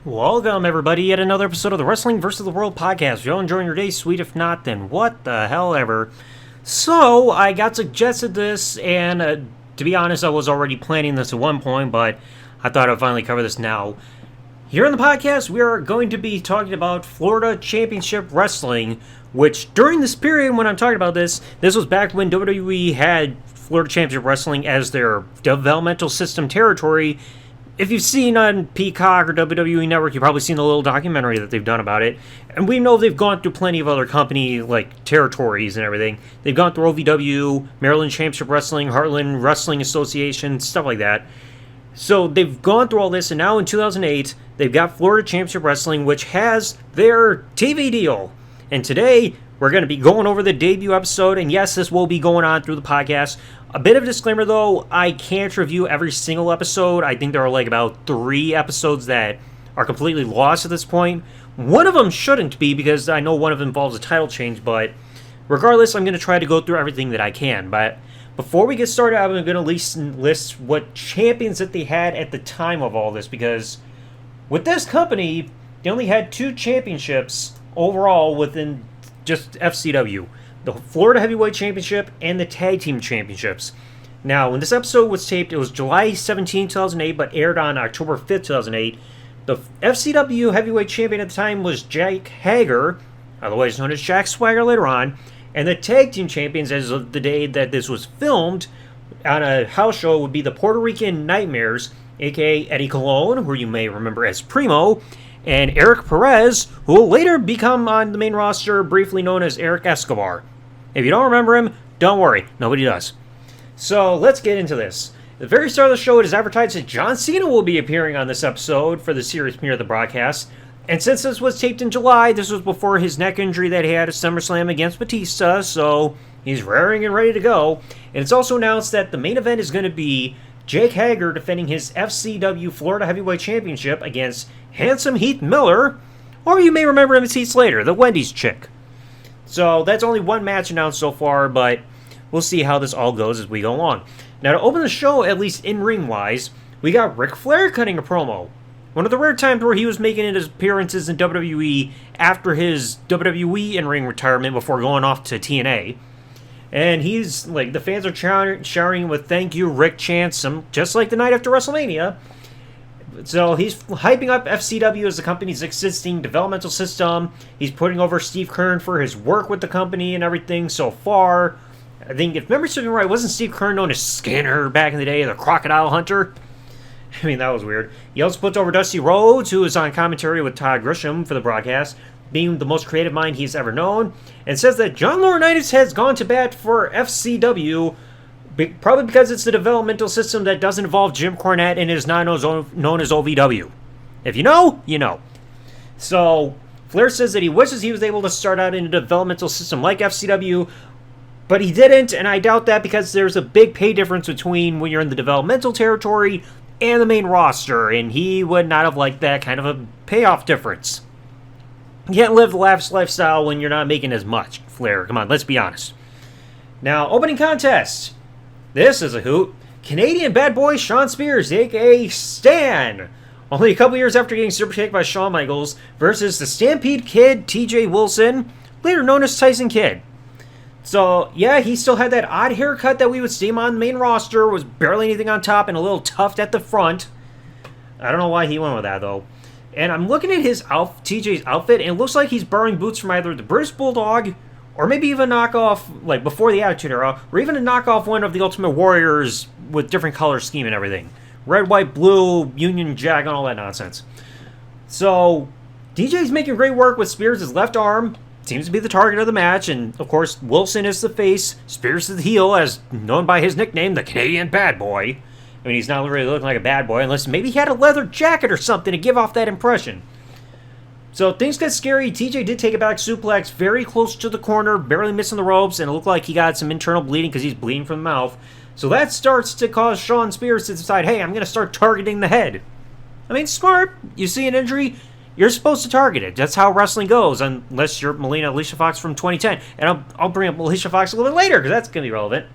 Welcome, everybody, yet another episode of the Wrestling vs. the World podcast. If you're enjoying your day, sweet. If not, then what the hell ever. So, I got suggested this, and to be honest, I was already planning this at one point, but I thought I'd finally cover this now. Here on the podcast, we are going to be talking about Florida Championship Wrestling, which during this period when I'm talking about this was back when WWE had Florida Championship Wrestling as their developmental system territory. If you've seen on Peacock or WWE Network, you've probably seen the little documentary that they've done about it. And we know they've gone through plenty of other company, like, territories and everything. They've gone through OVW, Maryland Championship Wrestling, Heartland Wrestling Association, stuff like that. So they've gone through all this, and now in 2008, they've got Florida Championship Wrestling, which has their TV deal. And today, we're going to be going over the debut episode, and yes, this will be going on through the podcast. A bit of a disclaimer, though, I can't review every single episode. I think there are like about 3 episodes that are completely lost at this point. One of them shouldn't be, because I know one of them involves a title change, but regardless, I'm going to try to go through everything that I can. But before we get started, I'm going to list what champions that they had at the time of all this, because with this company, they only had 2 championships overall within just FCW. The Florida Heavyweight Championship and the Tag Team Championships. Now, when this episode was taped, it was July 17, 2008, but aired on October 5th, 2008. The FCW Heavyweight Champion at the time was Jake Hager, otherwise known as Jack Swagger later on, and the Tag Team Champions as of the day that this was filmed on a house show would be the Puerto Rican Nightmares, aka Eddie Colon, who you may remember as Primo, and Eric Perez, who will later become on the main roster briefly known as Eric Escobar. If you don't remember him, don't worry, nobody does. So let's get into this. At the very start of the show, it is advertised that John Cena will be appearing on this episode for the series premiere of the broadcast. And since this was taped in July, this was before his neck injury that he had at SummerSlam against Batista, so he's raring and ready to go. And it's also announced that the main event is going to be Jake Hager defending his FCW Florida Heavyweight Championship against Handsome Heath Miller, or you may remember him as Heath Slater, the Wendy's chick. So that's only one match announced so far, but we'll see how this all goes as we go along. Now, to open the show, at least in-ring wise, we got Ric Flair cutting a promo. One of the rare times where he was making his appearances in WWE after his WWE in-ring retirement before going off to TNA. And he's, like, the fans are showering with thank you, Rick chants, just like the night after WrestleMania. So he's hyping up FCW as the company's existing developmental system. He's putting over Steve Keirn for his work with the company and everything so far. I think, if memory serves me right, wasn't Steve Keirn known as Skinner back in the day, the Crocodile Hunter? I mean, that was weird. He also puts over Dusty Rhodes, who is on commentary with Todd Grisham for the broadcast, being the most creative mind he's ever known, and says that John Laurinaitis has gone to bat for FCW, probably because it's the developmental system that doesn't involve Jim Cornette and is not known as OVW. If you know, you know. So, Flair says that he wishes he was able to start out in a developmental system like FCW, but he didn't, and I doubt that because there's a big pay difference between when you're in the developmental territory and the main roster, and he would not have liked that kind of a payoff difference. You can't live the lavish lifestyle when you're not making as much, Flair. Come on, let's be honest. Now, opening contest. This is a hoot. Canadian bad boy Shawn Spears, a.k.a. Stan, only a couple years after getting super kicked by Shawn Michaels, versus the Stampede Kid, T.J. Wilson, later known as Tyson Kidd. So, yeah, he still had that odd haircut that we would see him on the main roster, was barely anything on top and a little tuft at the front. I don't know why he went with that, though. And I'm looking at his TJ's outfit, and it looks like he's borrowing boots from either the British Bulldog, or maybe even a knockoff, like before the Attitude Era, or even a knockoff one of the Ultimate Warriors with different color scheme and everything. Red, white, blue, Union Jack, and all that nonsense. So, DJ's making great work with Spears' left arm, seems to be the target of the match, and of course, Wilson is the face, Spears is the heel, as known by his nickname, the Canadian Bad Boy. I mean, he's not really looking like a bad boy, unless maybe he had a leather jacket or something to give off that impression. So things get scary. TJ did take a back suplex very close to the corner, barely missing the ropes, and it looked like he got some internal bleeding because he's bleeding from the mouth. So that starts to cause Shawn Spears to decide, hey, I'm going to start targeting the head. I mean, smart. You see an injury, you're supposed to target it. That's how wrestling goes, unless you're Melina Alicia Fox from 2010. And I'll bring up Alicia Fox a little bit later because that's going to be relevant.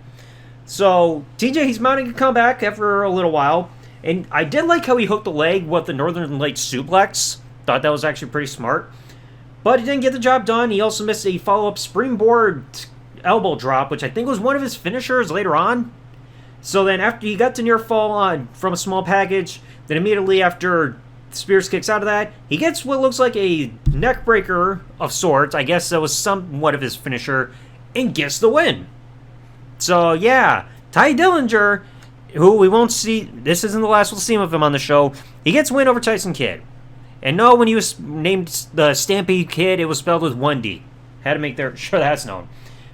So TJ, he's mounting a comeback after a little while. And I did like how he hooked the leg with the Northern Lights suplex. Thought that was actually pretty smart. But he didn't get the job done. He also missed a follow-up springboard elbow drop, which I think was one of his finishers later on. So then after he got to near fall on from a small package, then immediately after Spears kicks out of that, he gets what looks like a neck breaker of sorts. I guess that was somewhat of his finisher, and gets the win. So yeah, Ty Dillinger, who we won't see, this isn't the last we'll see of him on the show, he gets win over Tyson Kidd. And no, when he was named the Stampede Kid, it was spelled with one D. Had to make sure that's known.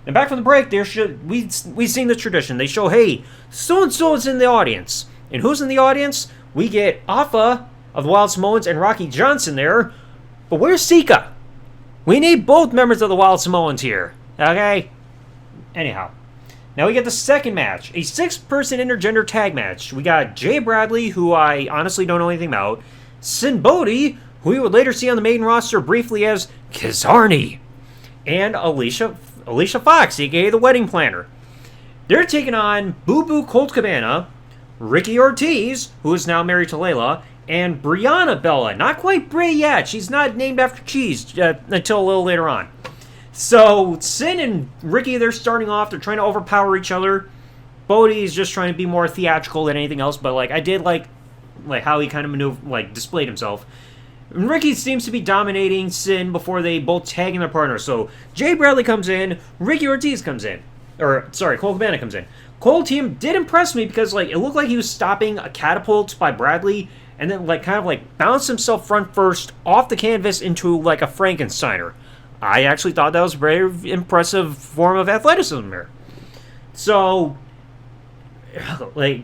And back from the break, we've seen the tradition. They show, hey, so-and-so is in the audience. And who's in the audience? We get Alpha of the Wild Samoans and Rocky Johnson there. But where's Sika? We need both members of the Wild Samoans here. Okay? Anyhow. Now we get the second match. A 6-person intergender tag match. We got Jay Bradley, who I honestly don't know anything about. Sin Bodhi, who we would later see on the main roster briefly as Kizarni. And Alicia Fox, aka the Wedding Planner. They're taking on Boo Boo Colt Cabana, Ricky Ortiz, who is now married to Layla, and Brianna Bella. Not quite Bray yet. She's not named after cheese until a little later on. So Sin and Ricky, they're starting off. They're trying to overpower each other. Bodhi is just trying to be more theatrical than anything else, but I did like how he kind of displayed himself. And Ricky seems to be dominating Sin before they both tag in their partner. So Jay Bradley comes in, Ricky Ortiz comes in. Colt Cabana comes in. Colt team did impress me because it looked like he was stopping a catapult by Bradley and then bounced himself front first off the canvas into a Frankensteiner. I actually thought that was a very impressive form of athleticism there. So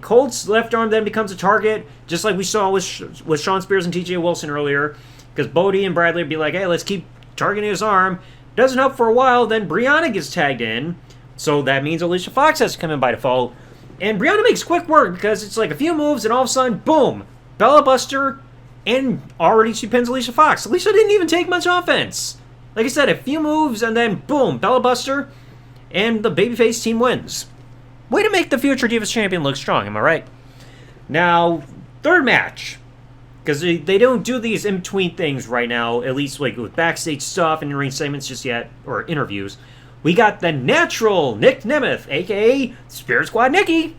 Colt's left arm then becomes a target, just like we saw with Shawn Spears and TJ Wilson earlier, because Bodhi and Bradley would be like, hey, let's keep targeting his arm. Doesn't help for a while, then Brianna gets tagged in, so that means Alicia Fox has to come in by default, and Brianna makes quick work, because it's a few moves, and all of a sudden, boom, Bella Buster, and already she pins Alicia Fox. Alicia didn't even take much offense. Like I said, a few moves, and then boom, Bella Buster, and the babyface team wins. Way to make the future Divas Champion look strong, am I right? Now, third match. Because they don't do these in-between things right now, at least with backstage stuff and in-ring segments just yet, or interviews. We got the natural Nick Nemeth, a.k.a. Spirit Squad Nicky,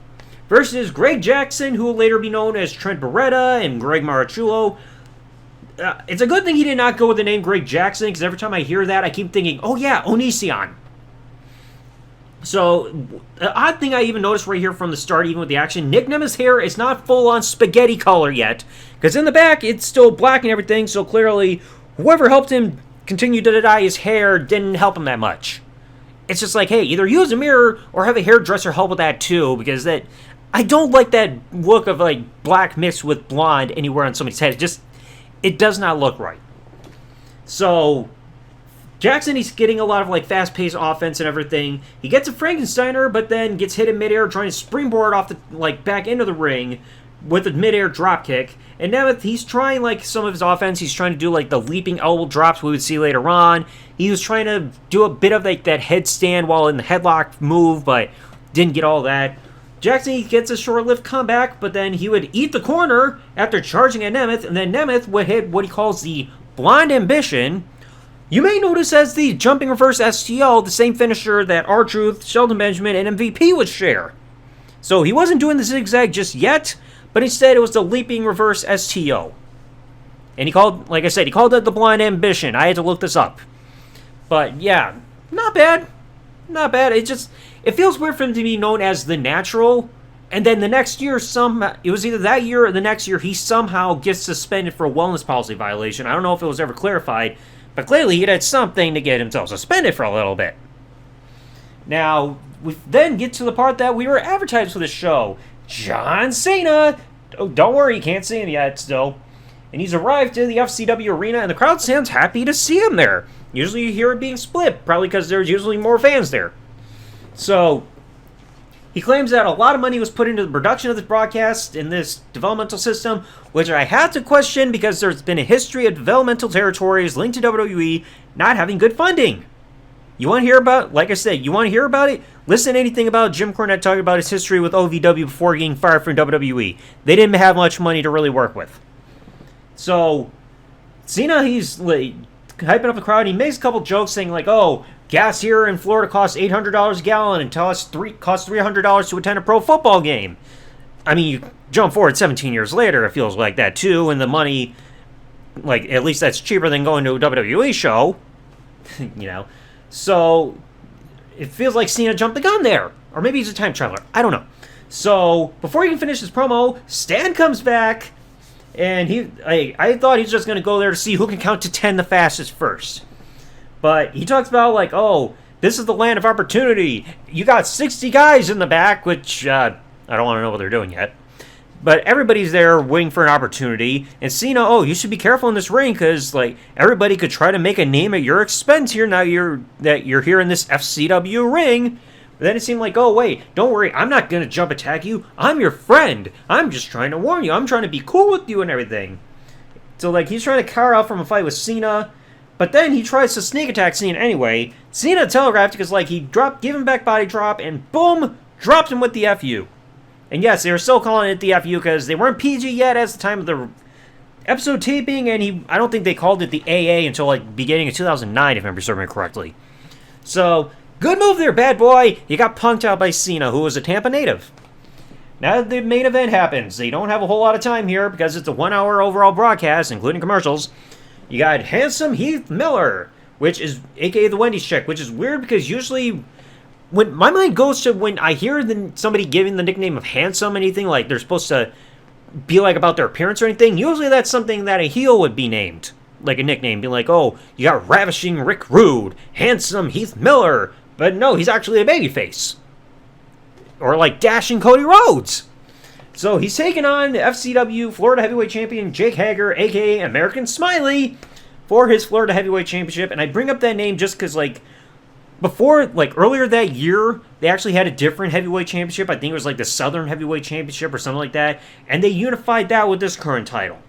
versus Greg Jackson, who will later be known as Trent Beretta and Greg Marachulo. It's a good thing he did not go with the name Greg Jackson, because every time I hear that, I keep thinking, oh yeah, Onision. So, the odd thing I even noticed right here from the start, even with the action, Nick Nemeth's hair is not full-on spaghetti color yet, because in the back, it's still black and everything, so clearly, whoever helped him continue to dye his hair didn't help him that much. It's just hey, either use a mirror or have a hairdresser help with that too, because I don't like that look of black mixed with blonde anywhere on somebody's head. It does not look right. So Jackson, he's getting a lot of fast-paced offense and everything. He gets a Frankensteiner, but then gets hit in midair trying to springboard off the back end of the ring with a midair dropkick. And Nemeth, he's trying some of his offense. He's trying to do the leaping elbow drops we would see later on. He was trying to do a bit of that headstand while in the headlock move, but didn't get all that. Jackson, he gets a short-lived comeback, but then he would eat the corner after charging at Nemeth, and then Nemeth would hit what he calls the Blonde Ambition. You may notice as the jumping reverse STL, the same finisher that R-Truth, Shelton Benjamin, and MVP would share. So he wasn't doing the zigzag just yet, but instead it was the leaping reverse STO. And he called, like I said, he called it the Blind Ambition. I had to look this up. But yeah, not bad. Not bad. It feels weird for him to be known as the Natural, and then the next year, it was either that year or the next year, he somehow gets suspended for a wellness policy violation. I don't know if it was ever clarified, but clearly he did something to get himself suspended for a little bit. Now, we then get to the part that we were advertised for the show. John Cena! Oh, don't worry, you can't see him yet still. And he's arrived in the FCW arena, and the crowd sounds happy to see him there. Usually you hear it being split, probably because there's usually more fans there. So, he claims that a lot of money was put into the production of this broadcast in this developmental system, which I had to question because there's been a history of developmental territories linked to WWE not having good funding. You want to hear about, like I said, you want to hear about it? Listen to anything about Jim Cornette talking about his history with OVW before getting fired from WWE. They didn't have much money to really work with. So, Cena, he's like, hyping up the crowd. He makes a couple jokes saying like, oh, gas here in Florida costs $800 a gallon and costs $300 to attend a pro football game. I mean, you jump forward 17 years later, it feels like that too, and the money, like, at least that's cheaper than going to a WWE show, you know. So, it feels like Cena jumped the gun there. Or maybe he's a time traveler. I don't know. So, before he can finish his promo, Stan comes back, and I thought he was just going to go there to see who can count to 10 the fastest first. But he talks about, like, oh, this is the land of opportunity. You got 60 guys in the back, which, I don't want to know what they're doing yet. But everybody's there waiting for an opportunity. And Cena, oh, you should be careful in this ring because, like, everybody could try to make a name at your expense here now you're here in this FCW ring. But then it seemed like, oh, wait, don't worry. I'm not going to jump attack you. I'm your friend. I'm just trying to warn you. I'm trying to be cool with you and everything. So, like, he's trying to cower out from a fight with Cena. But then he tries to sneak attack Cena anyway. Cena telegraphed because, like, he gave him back body drop and boom, dropped him with the FU. And yes, they were still calling it the FU because they weren't PG yet at the time of the episode taping, and I don't think they called it the AA until like beginning of 2009, if I'm remembering correctly. So, good move there, bad boy. You got punked out by Cena, who was a Tampa native. Now the main event happens. They don't have a whole lot of time here because it's a 1 hour overall broadcast, including commercials. You got handsome Heath Miller, which is aka the Wendy's chick, which is weird because usually when my mind goes to when I hear somebody giving the nickname of handsome, anything like they're supposed to be like about their appearance or anything, usually that's something that a heel would be named. Like a nickname, be like, oh, you got ravishing Rick Rude, handsome Heath Miller. But no, he's actually a babyface. Or like dashing Cody Rhodes. So he's taking on the FCW Florida Heavyweight Champion Jake Hager, aka American Smiley, for his Florida Heavyweight Championship. And I bring up that name just because, like, before, like, earlier that year, they actually had a different heavyweight championship. I think it was, like, the Southern Heavyweight Championship or something like that. And they unified that with this current title.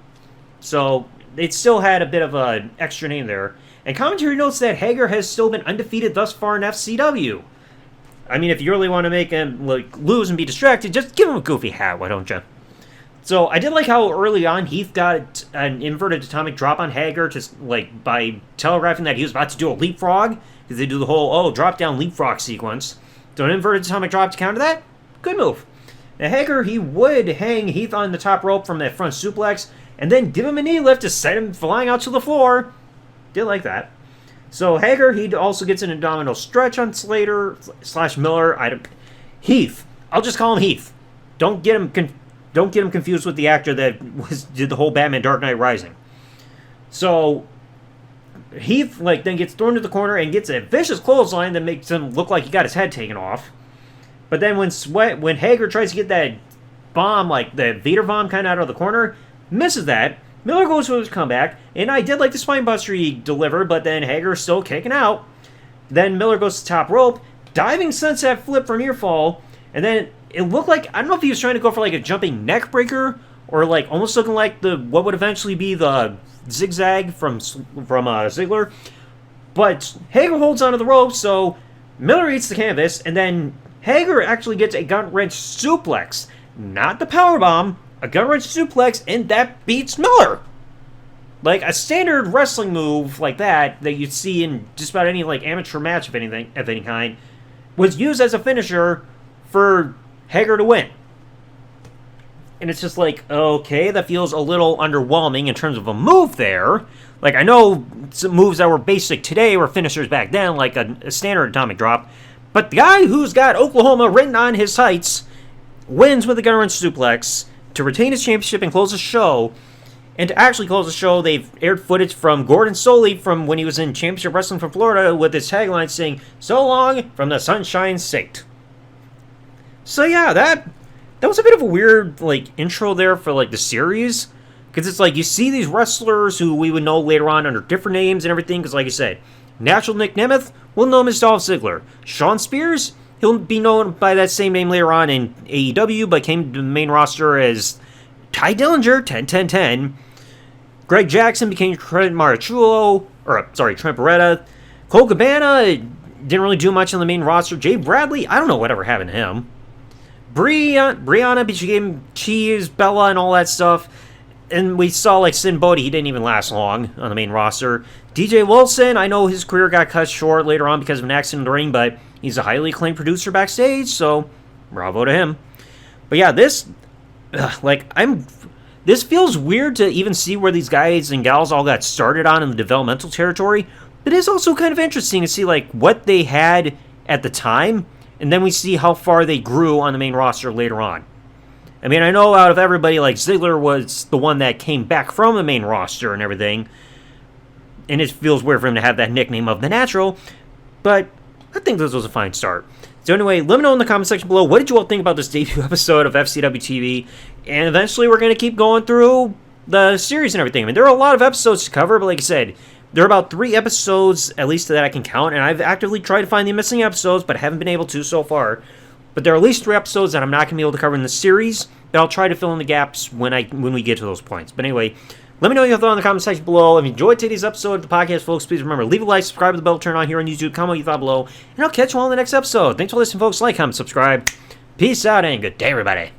So, it still had a bit of an extra name there. And commentary notes that Hager has still been undefeated thus far in FCW. I mean, if you really want to make him, like, lose and be distracted, just give him a goofy hat, why don't you? So, I did like how early on Heath got an inverted atomic drop on Hager, just, like, by telegraphing that he was about to do a leapfrog. Because they do the whole, drop-down leapfrog sequence. So an inverted atomic drop to counter that? Good move. Now Hager, he would hang Heath on the top rope from that front suplex, and then give him a knee lift to send him flying out to the floor. Did like that. So Hager, he also gets an abdominal stretch on Slater / Miller. Heath. I'll just call him Heath. Don't get him confused with the actor that did the whole Batman Dark Knight Rising. So Heath, like, then gets thrown to the corner and gets a vicious clothesline that makes him look like he got his head taken off. But then when Hager tries to get that bomb, like the Vader bomb kind of out of the corner, misses that. Miller goes for his comeback, and I did like the spine buster he delivered, but then Hager's still kicking out. Then Miller goes to the top rope, diving sunset flip from near fall, and then it looked like, I don't know if he was trying to go for like a jumping neck breaker, or like almost looking like what would eventually be the zigzag from Ziggler. But Hager holds onto the rope, so Miller eats the canvas, and then Hager actually gets a gut wrench suplex. Not the powerbomb, a gut wrench suplex, and that beats Miller. Like a standard wrestling move like that you'd see in just about any like amateur match of any kind was used as a finisher for Hager to win. And it's just like, okay, that feels a little underwhelming in terms of a move there. Like, I know some moves that were basic today were finishers back then, like a standard atomic drop. But the guy who's got Oklahoma written on his tights wins with a gut wrench suplex to retain his championship and close the show. And to actually close the show, they've aired footage from Gordon Soley from when he was in Championship Wrestling from Florida with his tagline saying, "So long from the Sunshine State." So yeah, that was a bit of a weird, like, intro there for, like, the series. Because it's like, you see these wrestlers who we would know later on under different names and everything. Because, like I said, Natural Nick Nemeth, we'll know him as Dolph Ziggler. Shawn Spears, he'll be known by that same name later on in AEW, but came to the main roster as Ty Dillinger, 10-10-10. Greg Jackson became Trent Beretta. Colt Cabana didn't really do much on the main roster. Jay Bradley, I don't know whatever happened to him. Brianna, but she gave him cheese, Bella, and all that stuff. And we saw, like, Sin Bodhi, he didn't even last long on the main roster. DJ Wilson, I know his career got cut short later on because of an accident in the ring, but he's a highly acclaimed producer backstage, so bravo to him. But yeah, this feels weird to even see where these guys and gals all got started on in the developmental territory, but it is also kind of interesting to see, like, what they had at the time, and then we see how far they grew on the main roster later on. I mean, I know out of everybody, like, Ziggler was the one that came back from the main roster and everything, and it feels weird for him to have that nickname of The Natural, but I think this was a fine start. So anyway, let me know in the comment section below, what did you all think about this debut episode of FCW TV, and eventually we're going to keep going through the series and everything. I mean, there are a lot of episodes to cover, but like I said, there are about 3 episodes, at least that I can count, and I've actively tried to find the missing episodes, but haven't been able to so far. But there are at least 3 episodes that I'm not going to be able to cover in the series, but I'll try to fill in the gaps when we get to those points. But anyway, let me know your thoughts in the comment section below. If you enjoyed today's episode of the podcast, folks, please remember, leave a like, subscribe with the bell, turn on here on YouTube, comment what you thought below, and I'll catch you all in the next episode. Thanks for listening, folks. Like, comment, subscribe. Peace out, and good day, everybody.